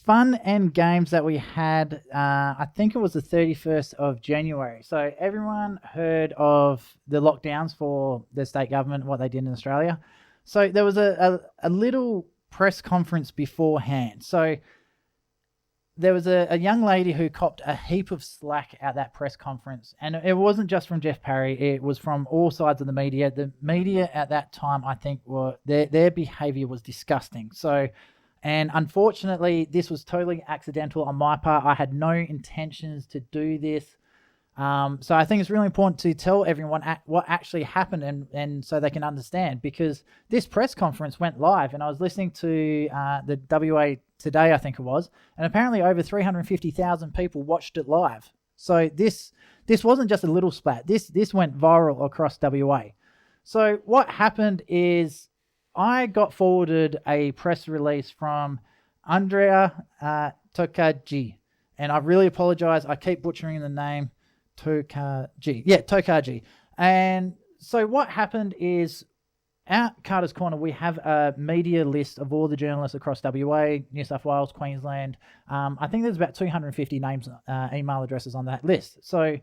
fun and games that we had, I think it was the 31st of January. So everyone heard of the lockdowns for the state government, what they did in Australia. So there was a little press conference beforehand. So there was a young lady who copped a heap of slack at that press conference. And it wasn't just from Jeff Parry. It was from all sides of the media. The media at that time, I think, their behaviour was disgusting. So, and unfortunately, this was totally accidental on my part. I had no intentions to do this. So I think it's really important to tell everyone what actually happened and so they can understand, because this press conference went live and I was listening to the WA Today, I think it was, and apparently over 350,000 people watched it live. So this wasn't just a little splat. This went viral across WA. So what happened is I got forwarded a press release from Andrea Tokaji, and I really apologize. I keep butchering the name. Tokaji. Yeah, Tokaji. And so what happened is at Carter's Corner, we have a media list of all the journalists across WA, New South Wales, Queensland. I think there's about 250 names, email addresses on that list. So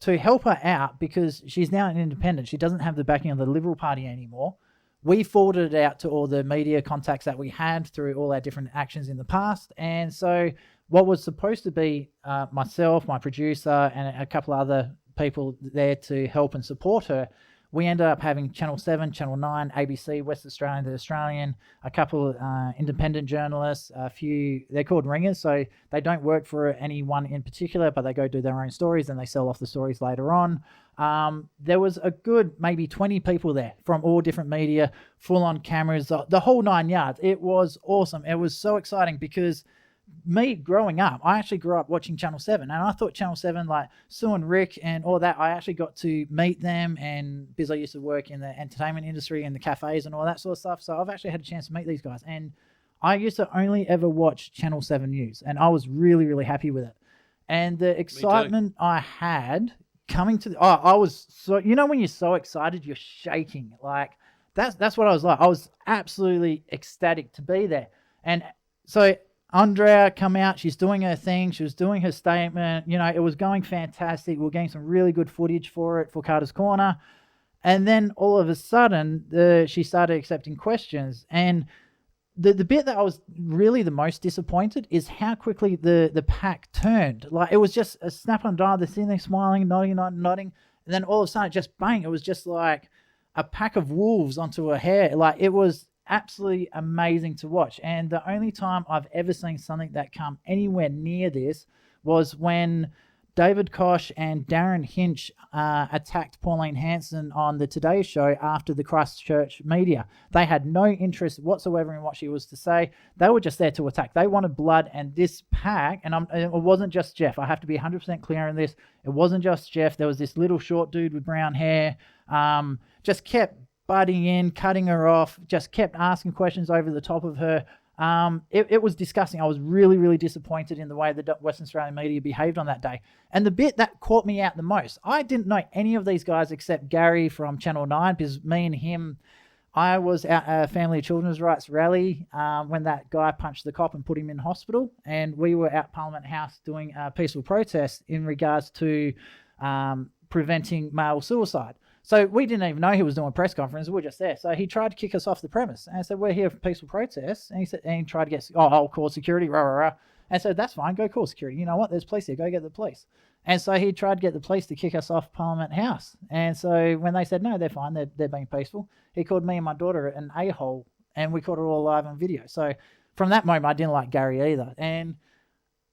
to help her out, because she's now an independent, she doesn't have the backing of the Liberal Party anymore, we forwarded it out to all the media contacts that we had through all our different actions in the past. And so what was supposed to be myself, my producer, and a couple other people there to help and support her, we ended up having Channel 7, Channel 9, ABC, West Australian, The Australian, a couple of independent journalists, a few, they're called ringers, so they don't work for anyone in particular, but they go do their own stories and they sell off the stories later on. There was a good maybe 20 people there from all different media, full on cameras, the whole 9 yards. It was awesome. It was so exciting because me growing up, I actually grew up watching Channel 7, and I thought Channel 7, like Sue and Rick and all that, I actually got to meet them, and because I used to work in the entertainment industry and the cafes and all that sort of stuff, so I've actually had a chance to meet these guys. And I used to only ever watch Channel 7 News, and I was really, really happy with it. And the excitement I had coming to I was so, you know, when you're so excited, you're shaking. Like that's what I was like. I was absolutely ecstatic to be there. And so Andrea come out, she's doing her thing, she was doing her statement, you know, it was going fantastic. We were getting some really good footage for it for Carter's Corner. And then all of a sudden, she started accepting questions. And the bit that I was really the most disappointed is how quickly the pack turned. Like, it was just a snap on dial, they're sitting there smiling, nodding. And then all of a sudden, just bang, it was just like a pack of wolves onto a hare. Like, it was absolutely amazing to watch. And the only time I've ever seen something that come anywhere near this was when David Koch and Darren Hinch attacked Pauline Hanson on the Today Show after the Christchurch media. They had no interest whatsoever in what she was to say. They were just there to attack. They wanted blood, and this pack, and it wasn't just Jeff. I have to be 100% clear on this. It wasn't just Jeff. There was this little short dude with brown hair, just kept butting in, cutting her off, just kept asking questions over the top of her. It was disgusting. I was really, really disappointed in the way the Western Australian media behaved on that day. And the bit that caught me out the most, I didn't know any of these guys except Gary from Channel 9, because me and him, I was at a family children's rights rally when that guy punched the cop and put him in hospital. And we were at Parliament House doing a peaceful protest in regards to preventing male suicide. So we didn't even know he was doing a press conference. We were just there. So he tried to kick us off the premise. And I said, we're here for peaceful protests. And he tried to get, I'll call security, rah, rah, rah. And I said, that's fine, go call security. You know what, there's police here, go get the police. And so he tried to get the police to kick us off Parliament House. And so when they said, no, they're fine, they're being peaceful, he called me and my daughter an a-hole, and we caught it all live on video. So from that moment, I didn't like Gary either. And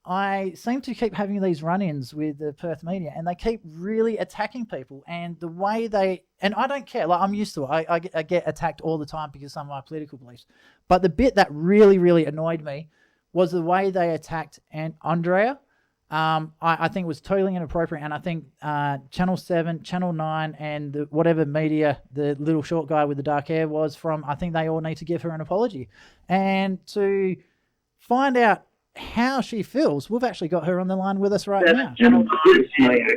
I seem to keep having these run-ins with the Perth media, and they keep really attacking people. And the way and I don't care, like, I'm used to it. I get attacked all the time because of some of my political beliefs. But the bit that really, really annoyed me was the way they attacked Andrea. I think it was totally inappropriate. And I think Channel 7, Channel 9, and whatever media the little short guy with the dark hair was from, I think they all need to give her an apology. And to find out how she feels, we've actually got her on the line with us right now.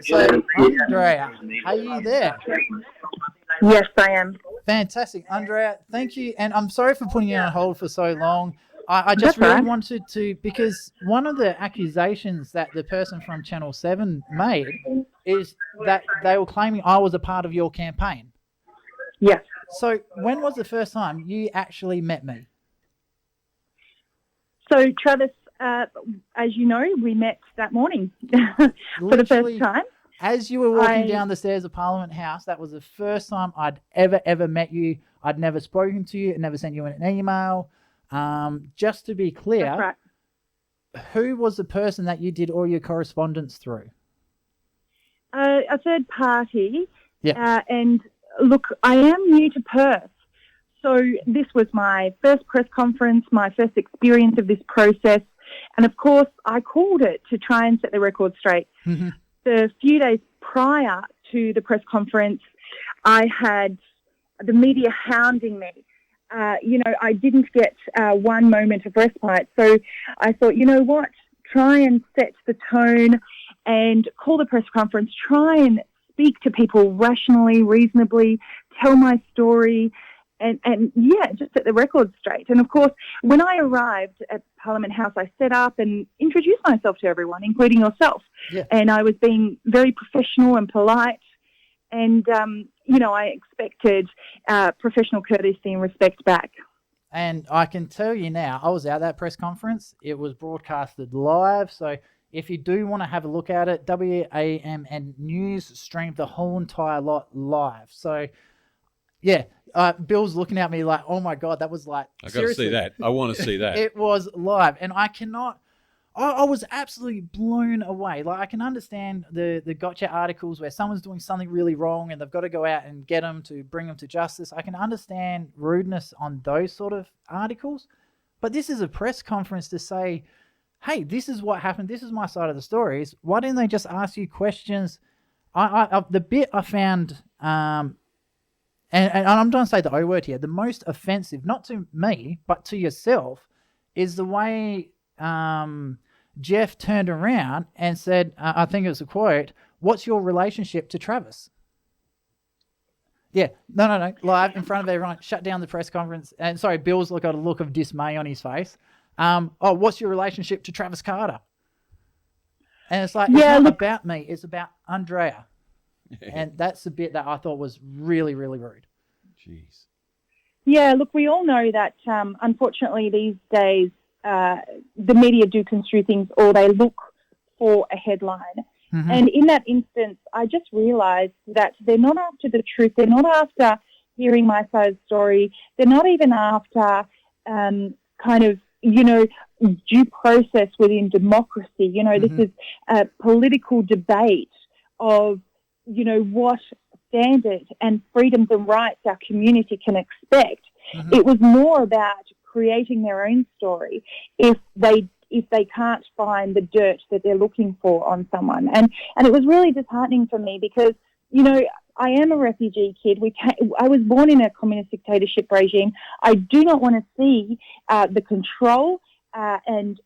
So, Andrea, are you there? Yes, I am. Fantastic. Andrea, thank you. And I'm sorry for putting you on hold for so long. I just That's really right. wanted to, because one of the accusations that the person from Channel 7 made is that they were claiming I was a part of your campaign. Yes. So when was the first time you actually met me? So, Travis, as you know, we met that morning for the first Literally, time. as you were walking down the stairs of Parliament House, that was the first time I'd ever met you. I'd never spoken to you, never sent you an email. Just to be clear, That's right. who was the person that you did all your correspondence through? A third party. Yeah. And look, I am new to Perth. So this was my first press conference, my first experience of this process. And of course, I called it to try and set the record straight. Mm-hmm. The few days prior to the press conference, I had the media hounding me. I didn't get one moment of respite. So I thought, you know what, try and set the tone and call the press conference, try and speak to people rationally, reasonably, tell my story, and just set the record straight. And of course, when I arrived at Parliament House, I set up and introduced myself to everyone, including yourself. Yeah. And I was being very professional and polite. And, I expected professional courtesy and respect back. And I can tell you now, I was at that press conference. It was broadcasted live. So if you do want to have a look at it, WAMN News streamed the whole entire lot live. So, yeah, Bill's looking at me like, oh my God, that was like, I got to see that. I want to see that. It was live. And I was absolutely blown away. Like, I can understand the gotcha articles where someone's doing something really wrong and they've got to go out and get them to bring them to justice. I can understand rudeness on those sort of articles. But this is a press conference to say, hey, this is what happened. This is my side of the stories. Why didn't they just ask you questions? The bit I found, and I'm trying to say the O word here, the most offensive, not to me, but to yourself, is the way Jeff turned around and said, I think it was a quote, "What's your relationship to Travis?" Yeah, no, live in front of everyone, shut down the press conference. And sorry, Bill's got a look of dismay on his face. What's your relationship to Travis Carter? And it's like, it's not about me, it's about Andrea. And that's the bit that I thought was really, really rude. Jeez. Yeah, look, we all know that unfortunately these days the media do construe things, or they look for a headline. Mm-hmm. And in that instance, I just realised that they're not after the truth. They're not after hearing my side of the story. They're not even after due process within democracy. Mm-hmm. This is a political debate of, what standards and freedoms and rights our community can expect. Mm-hmm. It was more about creating their own story if they can't find the dirt that they're looking for on someone. And it was really disheartening for me because, I am a refugee kid. I was born in a communist dictatorship regime. I do not want to see the control and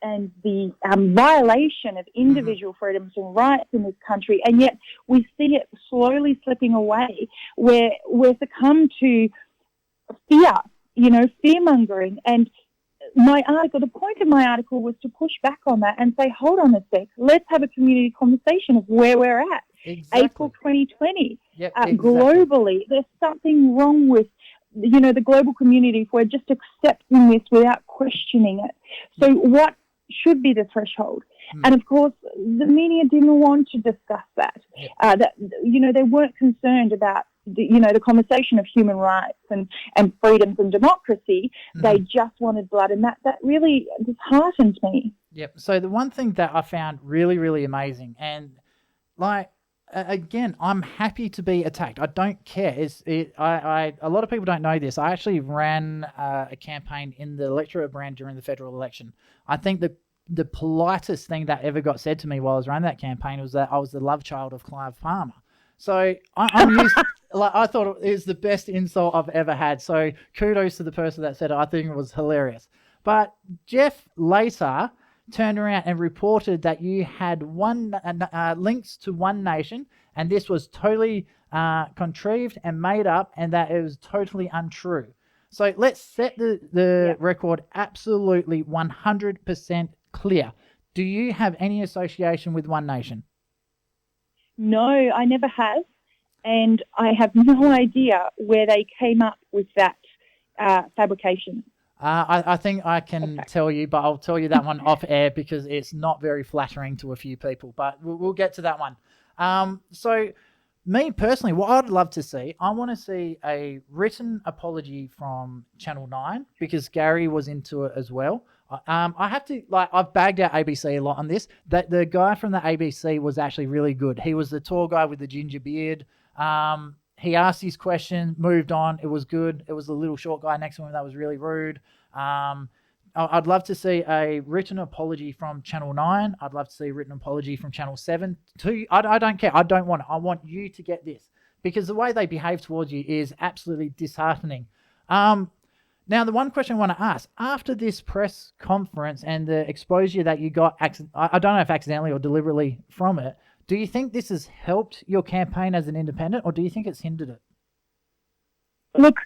the violation of individual freedoms and rights in this country, and yet we see it slowly slipping away. We're succumb to fear, fear-mongering. And the point of my article was to push back on that and say, hold on a sec, let's have a community conversation of where we're at. Exactly. April 2020. Yep, exactly. Globally, there's something wrong with, the global community if we're just accepting this without questioning it. So what should be the threshold? And of course, the media didn't want to discuss that. They weren't concerned about the conversation of human rights and freedoms and democracy. Mm-hmm. They just wanted blood, and that really disheartened me. Yep. So the one thing that I found really, really amazing, and again, I'm happy to be attacked. I don't care. A lot of people don't know this. I actually ran a campaign in the electorate of Brand during the federal election. I think the politest thing that ever got said to me while I was running that campaign was that I was the love child of Clive Palmer. So I'm used. I thought it was the best insult I've ever had. So kudos to the person that said it. I think it was hilarious. But Jeff later turned around and reported that you had links to One Nation, and this was totally contrived and made up, and that it was totally untrue. So let's set the record absolutely 100% clear. Do you have any association with One Nation? No, I never have. And I have no idea where they came up with that fabrication. I think I can tell you, but I'll tell you that one off air because it's not very flattering to a few people, but we'll get to that one. So me personally, what I'd love to see, I want to see a written apology from Channel 9 because Gary was into it as well. I have to, I've bagged out ABC a lot on this. That the guy from the ABC was actually really good. He was the tall guy with the ginger beard. He asked his question, moved on. It was good. It was the little short guy next to him that was really rude. I'd love to see a written apology from Channel 9. I'd love to see a written apology from Channel 7. I don't care. I don't want it. I want you to get this because the way they behave towards you is absolutely disheartening. Now, the one question I want to ask, after this press conference and the exposure that you got, I don't know if accidentally or deliberately from it, do you think this has helped your campaign as an independent or do you think it's hindered it? Look,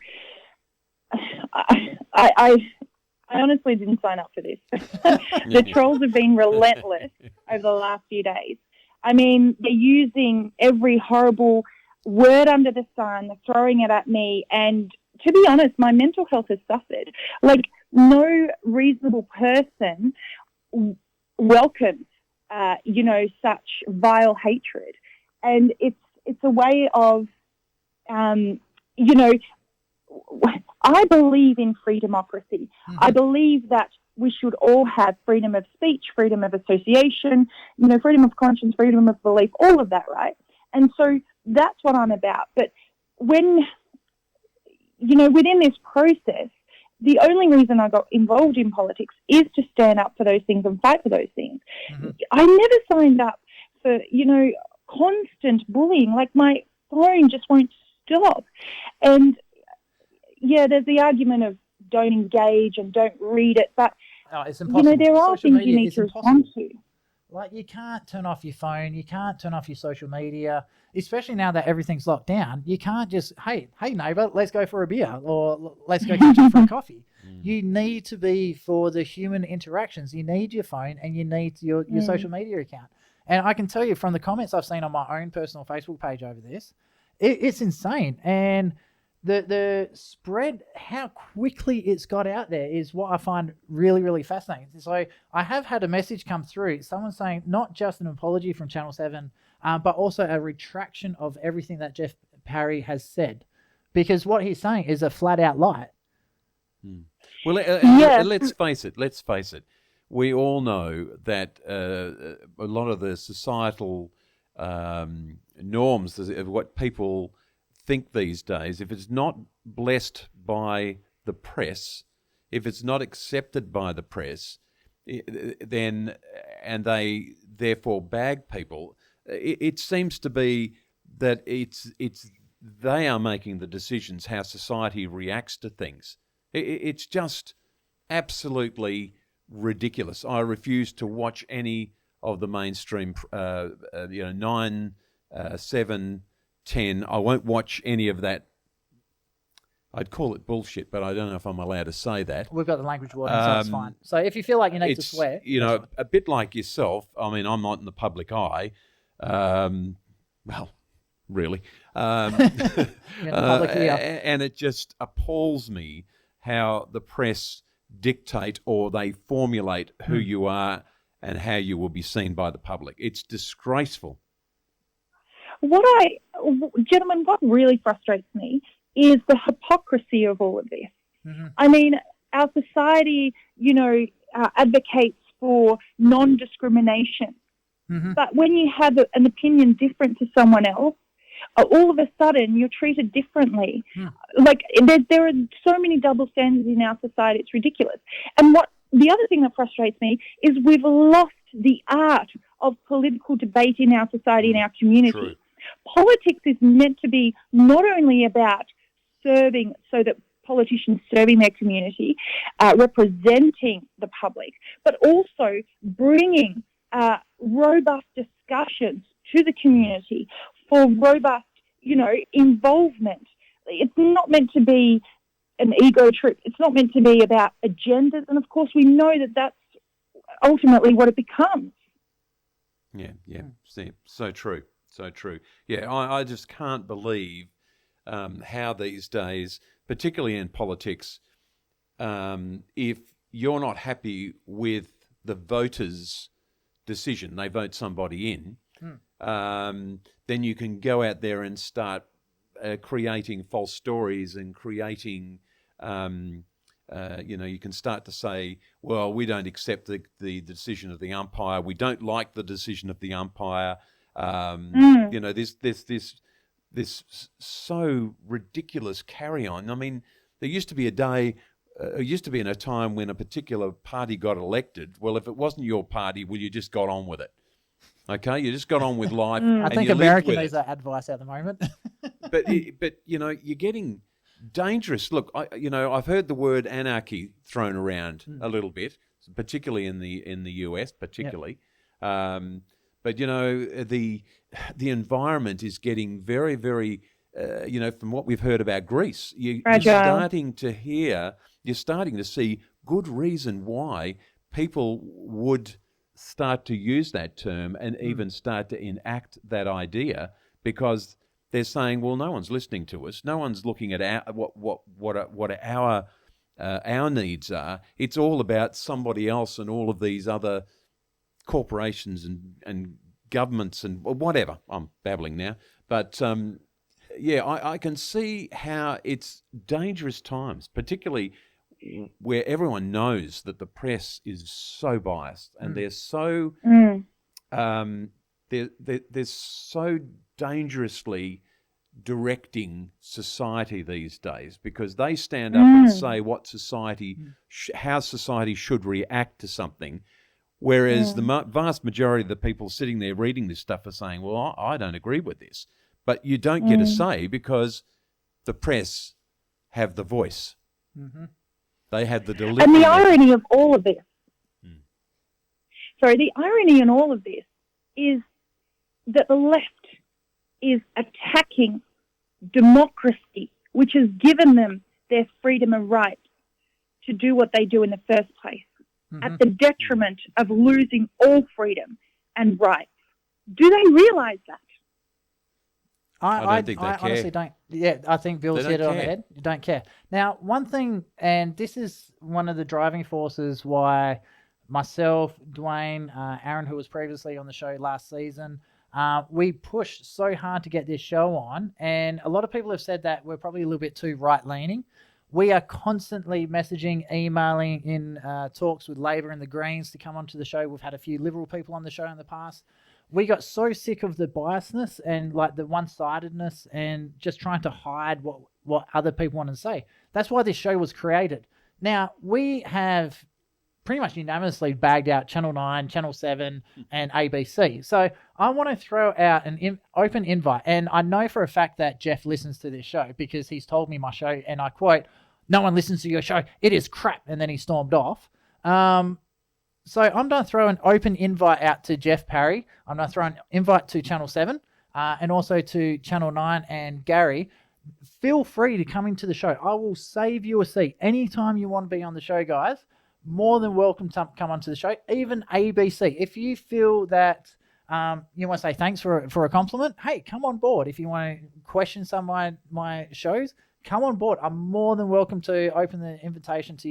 I honestly didn't sign up for this. The trolls have been relentless over the last few days. I mean, they're using every horrible word under the sun, throwing it at me, and to be honest, my mental health has suffered. Like, no reasonable person welcomes, such vile hatred. And it's a way of, I believe in free democracy. Mm-hmm. I believe that we should all have freedom of speech, freedom of association, freedom of conscience, freedom of belief, all of that, right? And so that's what I'm about. But when, within this process, the only reason I got involved in politics is to stand up for those things and fight for those things. Mm-hmm. I never signed up for, constant bullying. Like, my phone just won't stop. And, yeah, there's the argument of don't engage and don't read it, but, it's impossible. There are social things you need to respond to. Like, you can't turn off your phone. You can't turn off your social media, especially now that everything's locked down. You can't just, hey, neighbour, let's go for a beer or let's go catch up for a coffee. You need to be for the human interactions. You need your phone and you need your social media account. And I can tell you from the comments I've seen on my own personal Facebook page over this, it's insane. And the spread, how quickly it's got out there is what I find really, really fascinating. So I have had a message come through, someone saying not just an apology from Channel 7, but also a retraction of everything that Jeff Parry has said. Because what he's saying is a flat-out lie. Well, let's face it. We all know that a lot of the societal norms of what people think these days, if it's not blessed by the press, if it's not accepted by the press, then and they therefore bag people, it seems to be that it's they are making the decisions how society reacts to things. It's just absolutely ridiculous. I refuse to watch any of the mainstream, 9, 7, 10. I won't watch any of that. I'd call it bullshit, but I don't know if I'm allowed to say that. We've got the language warning, so it's fine. So if you feel like you need to swear, a bit like yourself. I mean, I'm not in the public eye. Really. And it just appalls me how the press dictate or they formulate who you are and how you will be seen by the public. It's disgraceful. Gentlemen, what really frustrates me is the hypocrisy of all of this. Mm-hmm. I mean, our society, advocates for non-discrimination. Mm-hmm. But when you have an opinion different to someone else, all of a sudden you're treated differently. Like, there are so many double standards in our society, it's ridiculous. And the other thing that frustrates me is we've lost the art of political debate in our society, in our community. True. Politics is meant to be not only about serving, so that politicians serving their community, representing the public, but also bringing robust discussions to the community for robust, involvement. It's not meant to be an ego trip. It's not meant to be about agendas. And, of course, we know that that's ultimately what it becomes. Yeah. See, so true. So true. Yeah, I just can't believe how these days, particularly in politics, if you're not happy with the voters' decision, they vote somebody in, then you can go out there and start creating false stories and creating, you can start to say, well, we don't accept the decision of the umpire. We don't like the decision of the umpire. This so ridiculous carry on. I mean, there used to be a time when a particular party got elected. Well, if it wasn't your party, well, you just got on with it. Okay, you just got on with life. I think America needs that advice at the moment. but you're getting dangerous. Look, I've heard the word anarchy thrown around a little bit, particularly in the US, particularly. Yep. But the environment is getting very, very, from what we've heard about Greece, you're starting to see good reason why people would start to use that term and even start to enact that idea, because they're saying, well, no one's listening to us, no one's looking at what our needs are. It's all about somebody else and all of these other corporations and governments and whatever. I'm babbling now, but I can see how it's dangerous times, particularly where everyone knows that the press is so biased and they're so they're so dangerously directing society these days, because they stand up and say what society, how society should react to something. Whereas the vast majority of the people sitting there reading this stuff are saying, well, I don't agree with this. But you don't get a say because the press have the voice. Mm-hmm. They have the delivery. And the irony of all of this, the irony in all of this is that the left is attacking democracy, which has given them their freedom and right to do what they do in the first place, at the detriment of losing all freedom and rights. Do they realise that? I don't think they care. Honestly don't. Yeah, I think Bill's hit it on the head. You don't care. Now, one thing, and this is one of the driving forces why myself, Dwayne, Aaron, who was previously on the show last season, we pushed so hard to get this show on, and a lot of people have said that we're probably a little bit too right-leaning. We are constantly messaging, emailing in talks with Labor and the Greens to come onto the show. We've had a few Liberal people on the show in the past. We got so sick of the biasness and like the one-sidedness and just trying to hide what other people want to say. That's why this show was created. Now, we have pretty much unanimously bagged out Channel 9, Channel 7, and ABC. So I want to throw out an open invite. And I know for a fact that Jeff listens to this show because he's told me my show, and I quote, "No one listens to your show. It is crap." And then he stormed off. So I'm going to throw an open invite out to Jeff Parry. I'm going to throw an invite to Channel 7 and also to Channel 9 and Gary. Feel free to come into the show. I will save you a seat. Anytime you want to be on the show, guys, more than welcome to come onto the show. Even ABC. If you feel that you want to say thanks for a compliment, hey, come on board. If you want to question some of my shows, come on board. I'm more than welcome to open the invitation to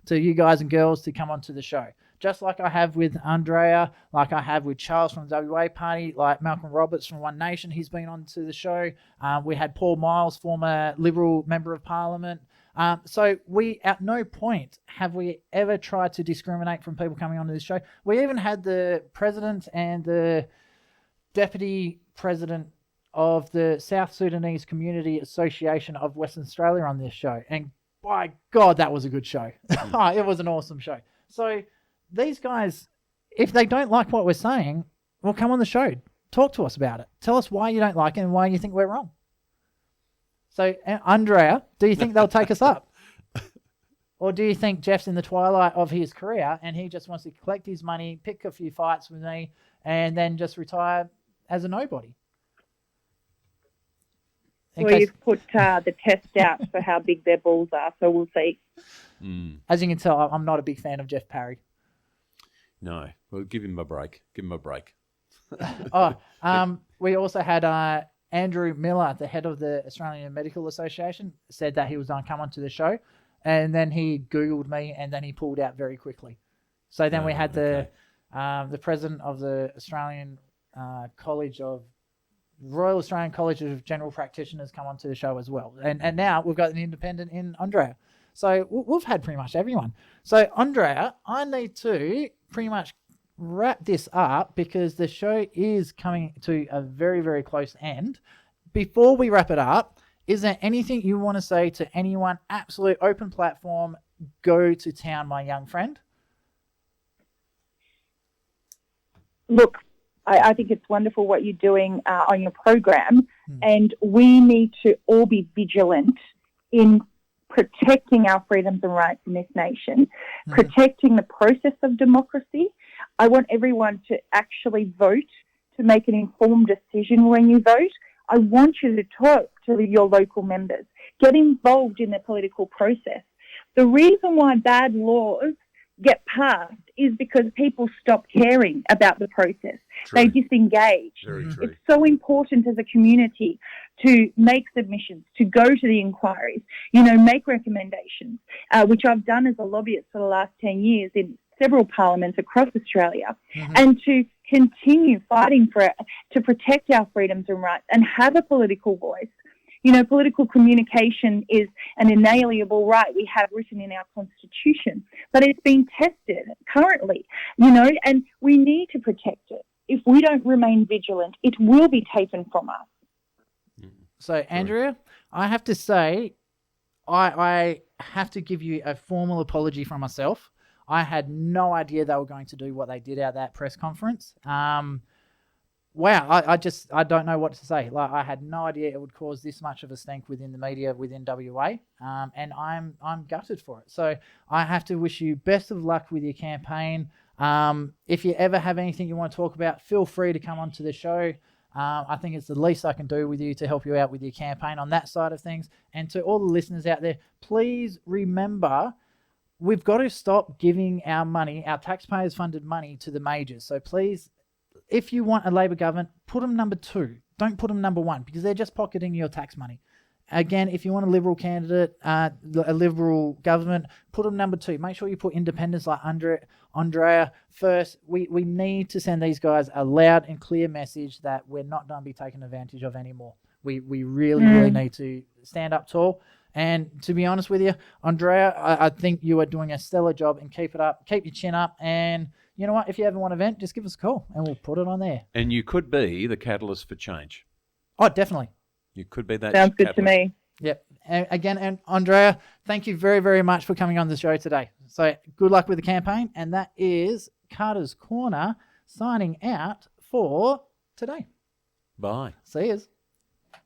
you guys and girls to come onto the show. Just like I have with Andrea, like I have with Charles from the WA Party, like Malcolm Roberts from One Nation, he's been on to the show. We had Paul Miles, former Liberal Member of Parliament. So we, at no point have we ever tried to discriminate from people coming onto this show. We even had the president and the deputy president of the South Sudanese Community Association of Western Australia on this show. And by God, that was a good show. It was an awesome show. So these guys, if they don't like what we're saying, well, come on the show. Talk to us about it. Tell us why you don't like it and why you think we're wrong. So, Andrea, do you think they'll take us up? Or do you think Jeff's in the twilight of his career and he just wants to collect his money, pick a few fights with me, and then just retire as a nobody? You've put the test out for how big their balls are, so we'll see. As you can tell, I'm not a big fan of Jeff Parry. No. Well, give him a break. We also had Andrew Miller, the head of the Australian Medical Association, said that he was going to come onto the show, and then he Googled me, and then he pulled out very quickly. So then we had the president of the Australian Royal Australian College of General Practitioners come onto the show as well, and now we've got an independent in Andrea. So we've had pretty much everyone. So Andrea, I need to pretty much wrap this up because the show is coming to a very, very close end. Before we wrap it up, is there anything you want to say to anyone? Absolute open platform. Go to town, my young friend. Look, I think it's wonderful what you're doing on your program, and we need to all be vigilant in protecting our freedoms and rights in this nation, protecting the process of democracy. I want everyone to actually vote, to make an informed decision when you vote. I want you to talk to your local members, get involved in the political process. The reason why bad laws get passed is because people stop caring about the process. True. They disengage. Very true. It's so important as a community to make submissions, to go to the inquiries, make recommendations, which I've done as a lobbyist for the last 10 years in several parliaments across Australia, and to continue fighting to protect our freedoms and rights and have a political voice. Political communication is an inalienable right we have written in our Constitution, but it's being tested currently, and we need to protect it. If we don't remain vigilant, it will be taken from us. So, Andrea, I have to say, I have to give you a formal apology from myself. I had no idea they were going to do what they did at that press conference. Wow, I don't know what to say. Like, I had no idea it would cause this much of a stink within the media within WA, and I'm gutted for it. So I have to wish you best of luck with your campaign. If you ever have anything you want to talk about, feel free to come onto the show. I think it's the least I can do with you to help you out with your campaign on that side of things. And to all the listeners out there, please remember, we've got to stop giving our money, our taxpayers funded money, to the majors. So please, if you want a Labor government, put them number 2. Don't put them number 1, because they're just pocketing your tax money. Again, if you want a Liberal candidate, a Liberal government, put them number 2. Make sure you put independents like Andrea first. We need to send these guys a loud and clear message that we're not going to be taken advantage of anymore. We really need to stand up tall. And to be honest with you, Andrea, I think you are doing a stellar job, and keep it up. Keep your chin up, and you know what? If you ever want an event, just give us a call and we'll put it on there. And you could be the catalyst for change. Oh, definitely. You could be that. Sounds good catalyst. to me. Yep. And Andrea, thank you very, very much for coming on the show today. So good luck with the campaign. And that is Carter's Corner signing out for today. Bye. See yous.